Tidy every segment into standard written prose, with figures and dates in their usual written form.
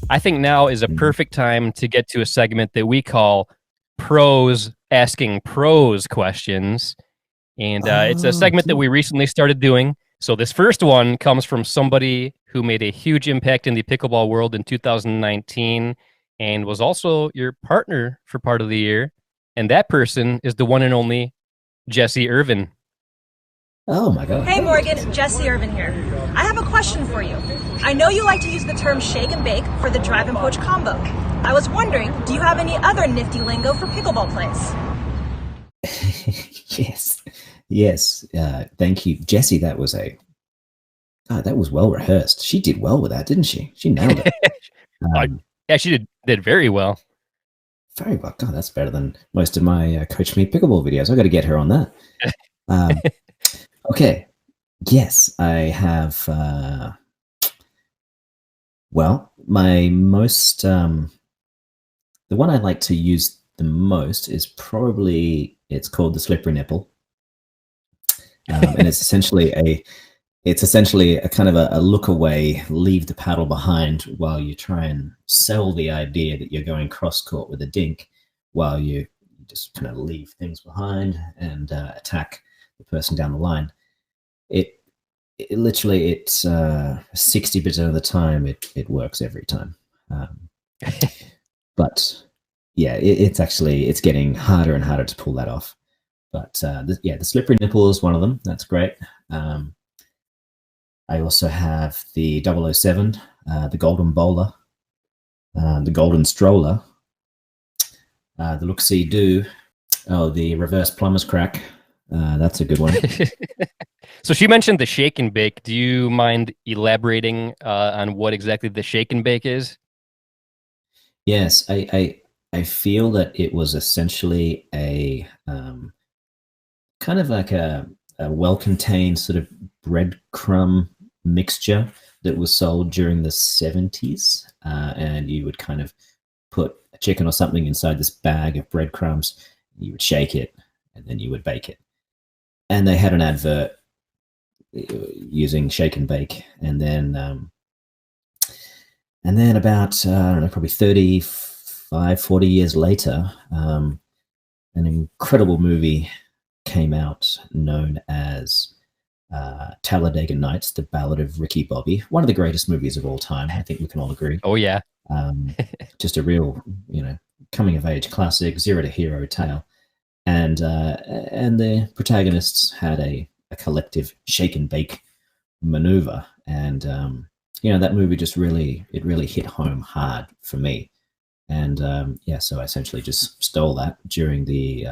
I think now is a perfect time to get to a segment that we call Pros Asking Pros Questions. And it's a Oh, segment that we recently started doing. So this first one comes from somebody who made a huge impact in the pickleball world in 2019 and was also your partner for part of the year. And that person is the one and only Jessie Irvine. oh my God. Hey Morgan, Jessie Irvine here. I have a question for you. I know you like to use the term shake and bake for the drive and poach combo. I was wondering, do you have any other nifty lingo for pickleball plays? Yes, yes. Thank you, Jessie. That was well rehearsed. She did well with that, didn't she? She nailed it. Yeah, she did very well. Very well. God, that's better than most of my Coach Me Pickleball videos. I got to get her on that. Um, okay. Yes, I have. Well, my most the one I like to use the most is probably it's called the slippery nipple, and it's essentially a kind of a look away, leave the paddle behind while you try and sell the idea that you're going cross court with a dink, while you just kind of leave things behind and attack the person down the line. It literally it's 60% of the time it works every time, but yeah, it's getting harder and harder to pull that off. But the slippery nipple is one of them. That's great. I also have the 007, the golden bowler, the golden stroller, the look-see-do, the reverse plumber's crack. That's a good one. So she mentioned the shake and bake. Do you mind elaborating on what exactly the shake and bake is? Yes, I feel that it was essentially a kind of like a well-contained sort of breadcrumb mixture that was sold during the 70s. And you would kind of put a chicken or something inside this bag of breadcrumbs. You would shake it, and then you would bake it. And they had an advert using shake and bake. And then about, I don't know, probably 35, 40 years later, an incredible movie came out known as Talladega Nights, The Ballad of Ricky Bobby. One of the greatest movies of all time. I think we can all agree. Oh, yeah. Just a real, coming of age classic, zero to hero tale. And the protagonists had a collective shake and bake maneuver. And, that movie just really hit home hard for me. And so I essentially just stole that during the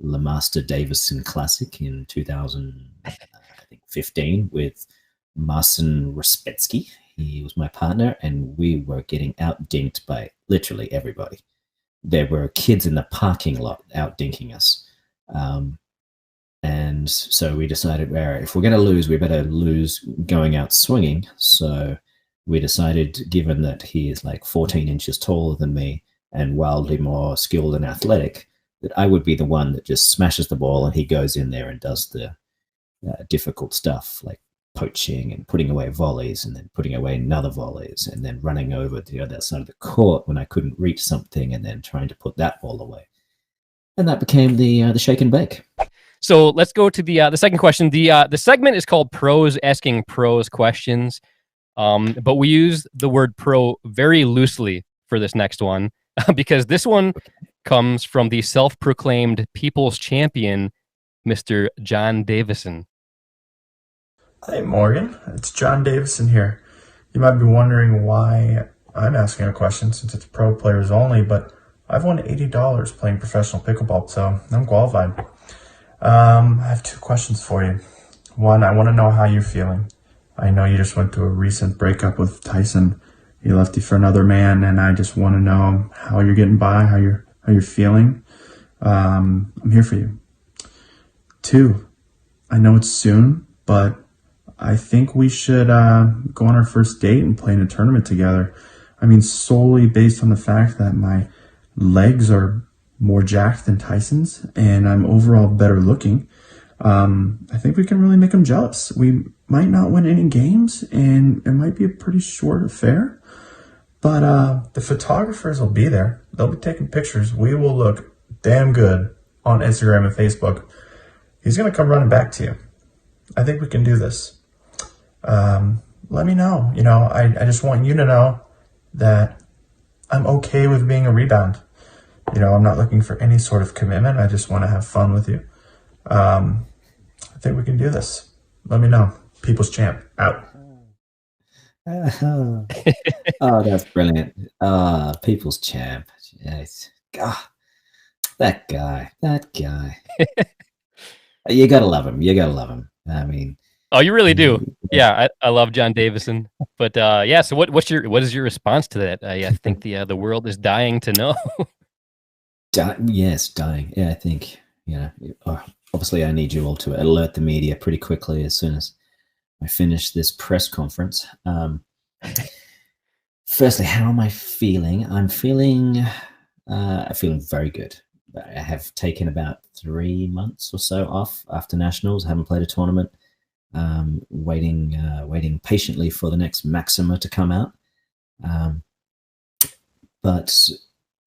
LeMaster Davison Classic in 2015 with Marcin Respetsky. He was my partner, and we were getting out-dinked by literally everybody. There were kids in the parking lot out-dinking us. And so we decided, well, if we're going to lose, we better lose going out swinging. So we decided, given that he is like 14 inches taller than me and wildly more skilled and athletic, that I would be the one that just smashes the ball and he goes in there and does the difficult stuff like poaching and putting away volleys and then putting away another volleys and then running over to the other side of the court when I couldn't reach something and then trying to put that ball away. And that became the shake and bake. So let's go to the second question. The segment is called Pros Asking Pros Questions, but we use the word pro very loosely for this next one because this one comes from the self-proclaimed people's champion, Mr. John Davison. Hey Morgan, it's John Davison here. You might be wondering why I'm asking a question since it's pro players only, but I've won $80 playing professional pickleball, so I'm qualified. I have two questions for you. One, I want to know how you're feeling. I know you just went through a recent breakup with Tyson. He left you for another man, and I just want to know how you're getting by, how you're feeling. I'm here for you. Two, I know it's soon, but I think we should go on our first date and play in a tournament together. I mean, solely based on the fact that my legs are more jacked than Tyson's and I'm overall better looking. I think we can really make him jealous. We might not win any games and it might be a pretty short affair, But the photographers will be there. They'll be taking pictures. We will look damn good on Instagram and Facebook. He's going to come running back to you. I think we can do this. Let me know. I just want you to know that I'm okay with being a rebound. I'm not looking for any sort of commitment. I just want to have fun with you. I think we can do this. Let me know. People's Champ, out. Oh, that's brilliant. People's Champ. Yes. God, that guy. You gotta love him. I mean, oh, you really do. Yeah, I love John Davison. But yeah, so what is your response to that? I think the world is dying to know. Yes, dying. Yeah, I think obviously I need you all to alert the media pretty quickly as soon as I finish this press conference. Firstly, how am I feeling? I'm feeling very good. I have taken about 3 months or so off after nationals. I haven't played a tournament. Waiting patiently for the next Maxima to come out. But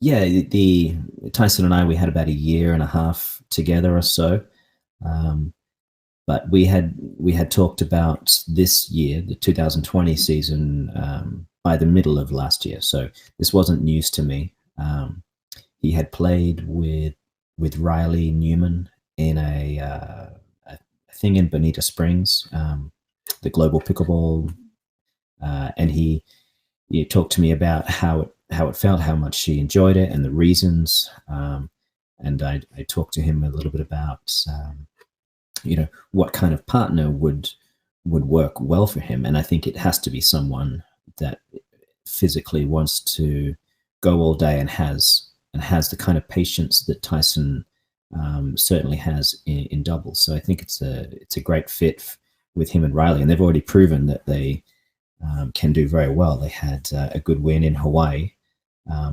yeah, the Tyson and I, we had about 1.5 years together or so. But we had talked about this year, the 2020 season, by the middle of last year. So this wasn't news to me. He had played with Riley Newman in a thing in Bonita Springs, the Global Pickleball, and he talked to me about how it felt, how much she enjoyed it, and the reasons. And I talked to him a little bit about what kind of partner would work well for him. And I think it has to be someone that physically wants to go all day and has the kind of patience that Tyson certainly has in doubles. So I think it's a great fit with him and Riley, and they've already proven that they can do very well. They had a good win in Hawaii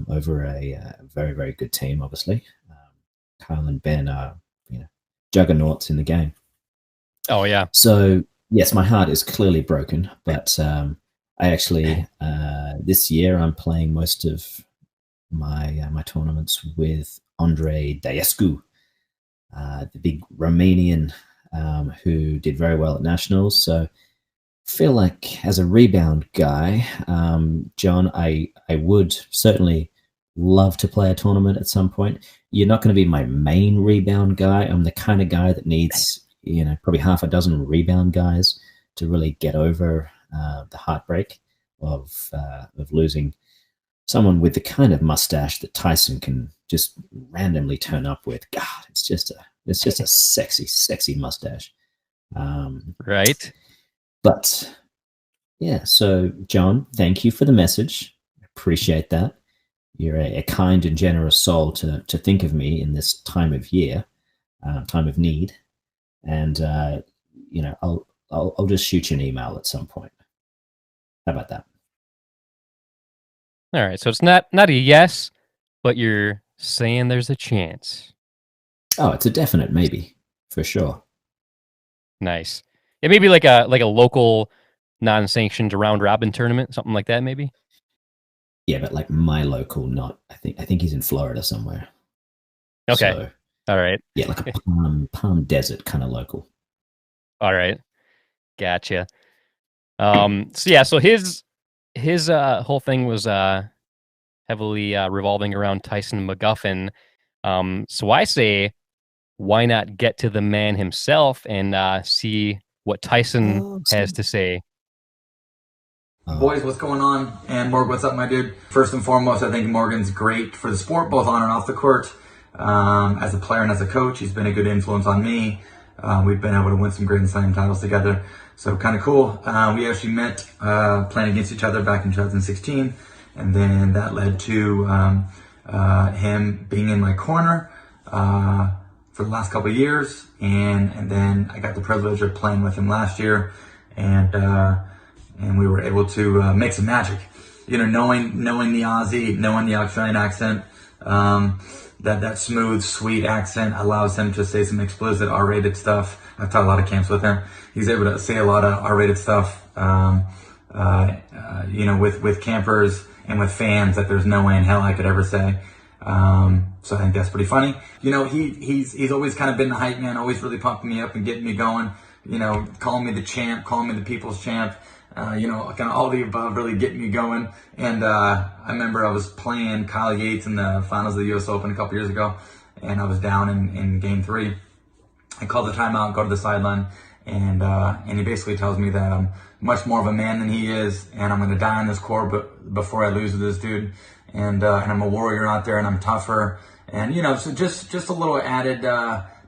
over a very, very good team, obviously. Kyle and Ben are juggernauts in the game. Oh yeah. So yes, my heart is clearly broken, but I actually this year I'm playing most of my tournaments with Andre Daescu, the big Romanian who did very well at nationals. So I feel like as a rebound guy, John, I would certainly love to play a tournament at some point. You're not going to be my main rebound guy. I'm the kind of guy that needs probably 6 rebound guys to really get over the heartbreak of losing someone with the kind of mustache that Tyson can just randomly turn up with. God, it's just a sexy mustache. Right. But yeah, so John, thank you for the message. Appreciate that. You're a kind and generous soul to think of me in this time of year, time of need. And I'll just shoot you an email at some point. How about that? All right. So it's not a yes, but you're saying there's a chance. Oh, it's a definite maybe, for sure. Nice. It may be like a local non-sanctioned round robin tournament, something like that, maybe. Yeah, but like my local, not. I think he's in Florida somewhere. Okay. So, all right. Yeah, like a Palm Desert kind of local. All right. Gotcha. So his whole thing was heavily revolving around Tyson McGuffin. So I say, why not get to the man himself and see what Tyson has to say? Boys, what's going on? And Morgan, what's up, my dude? First and foremost, I think Morgan's great for the sport, both on and off the court. As a player and as a coach, he's been a good influence on me. We've been able to win some Grand Slam titles together. So kind of cool. We actually met playing against each other back in 2016. And then that led to him being in my corner for the last couple of years. And then I got the privilege of playing with him last year. And we were able to make some magic. Knowing the Aussie, knowing the Australian accent, that smooth, sweet accent allows him to say some explicit R-rated stuff. I've taught a lot of camps with him. He's able to say a lot of R-rated stuff, with campers and with fans that there's no way in hell I could ever say. So I think that's pretty funny. You know, he's always kind of been the hype man, always really pumping me up and getting me going. You know, calling me the champ, calling me the people's champ. You know, kind of all the above, really getting me going. And I remember I was playing Kyle Yates in the finals of the U.S. Open a couple years ago, and I was down in game 3. I called the timeout, go to the sideline, and he basically tells me that I'm much more of a man than he is, and I'm going to die on this court before I lose to this dude. And I'm a warrior out there, and I'm tougher. And, you know, so just a little added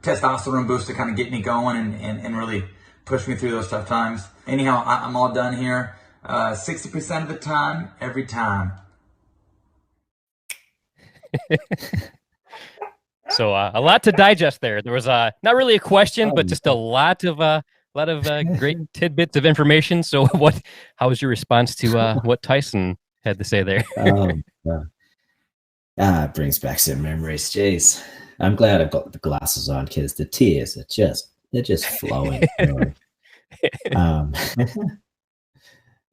testosterone boost to kind of get me going and really push me through those tough times. Anyhow, I'm all done here. 60% of the time, every time. So a lot to digest there. There was not really a question, but just a lot of great tidbits of information. So how was your response to what Tyson had to say there? It brings back some memories. Jeez, I'm glad I've got the glasses on because the tears they're just flowing. Oh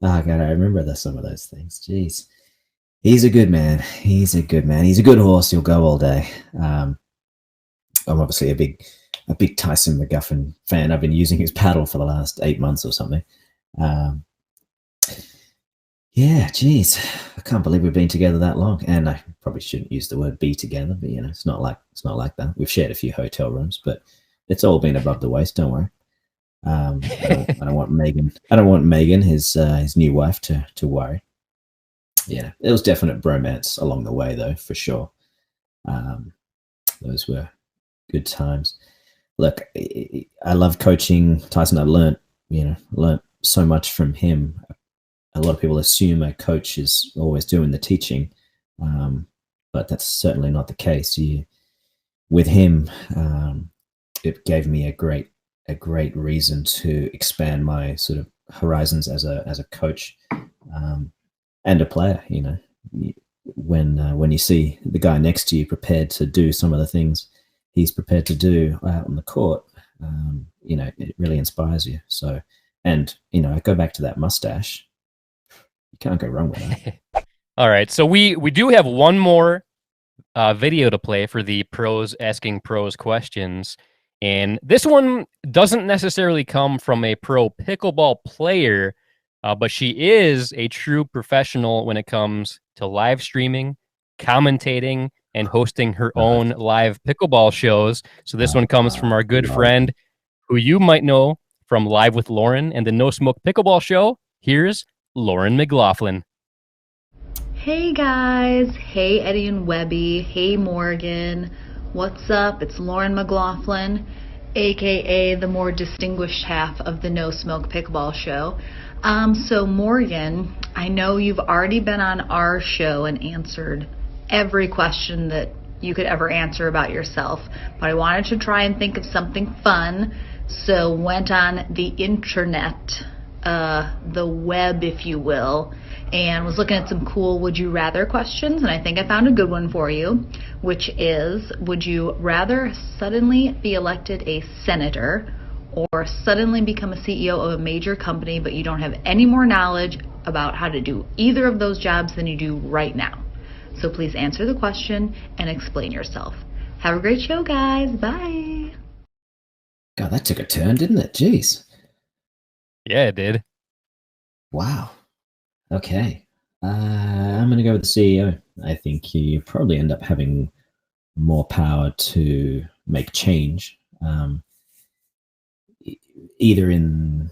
God, I remember some of those things. Jeez, he's a good man. He's a good man. He's a good horse. He'll go all day. I'm obviously a big Tyson McGuffin fan. I've been using his paddle for the last 8 months or something. Yeah, geez, I can't believe we've been together that long. And I probably shouldn't use the word "be together," but you know, it's not like that. We've shared a few hotel rooms, but it's all been above the waist. Don't worry. I don't want Megan. I don't want Megan, his new wife, to worry. Yeah, it was definite bromance along the way, though, for sure. Those were good times. Look, I love coaching Tyson. I learned so much from him. A lot of people assume a coach is always doing the teaching, but that's certainly not the case. With him, it gave me a great reason to expand my sort of horizons as a coach and a player. You know, when you see the guy next to you prepared to do some of the things he's prepared to do out on the court, you know, it really inspires you. So, and you know, I go back to that mustache. You can't go wrong with that. All right, so we do have one more video to play for the pros asking pros questions, and this one doesn't necessarily come from a pro pickleball player, but she is a true professional when it comes to live streaming, commentating, and hosting her own live pickleball shows. So this one comes from our good friend, who you might know from Live with Lauren and the No Smoke Pickleball Show. Here's Lauren McLaughlin. Hey guys, hey Eddie and Webby, hey Morgan, what's up? It's Lauren McLaughlin, aka the more distinguished half of the No Smoke Pickleball Show. So Morgan, I know you've already been on our show and answered every question that you could ever answer about yourself, but I wanted to try and think of something fun, so went on the internet, the web, if you will, and was looking at some cool would you rather questions, and I think I found a good one for you, which is, would you rather suddenly be elected a senator or suddenly become a CEO of a major company but you don't have any more knowledge about how to do either of those jobs than you do right now? So please answer the question and explain yourself. Have a great show, guys. Bye. God, that took a turn, didn't it? Jeez. Yeah, it did. Wow. Okay. I'm going to go with the CEO. I think you probably end up having more power to make change, either in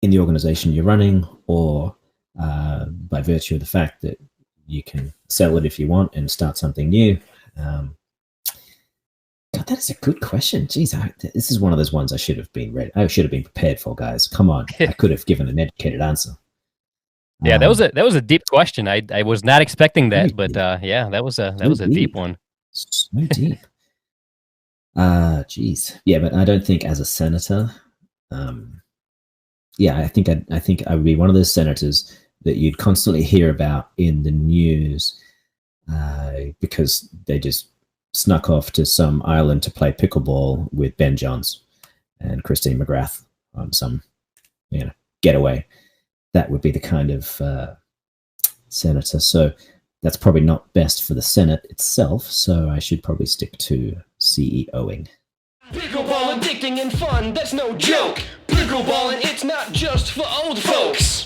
the organization you're running or by virtue of the fact that you can sell it if you want and start something new. God, that is a good question. Jeez, this is one of those ones I should have been prepared for, guys. Come on, I could have given an educated answer. Yeah, that was a deep question. I was not expecting that, but yeah, that was a deep one. So deep. Geez, yeah, but I don't think as a senator. Yeah, I think I would be one of those senators that you'd constantly hear about in the news because they just snuck off to some island to play pickleball with Ben Johns and Christine McGrath on some, getaway. That would be the kind of senator. So that's probably not best for the Senate itself. So I should probably stick to CEOing. Pickleball addicting and fun, that's no joke. Pickleballing, it's not just for old folks.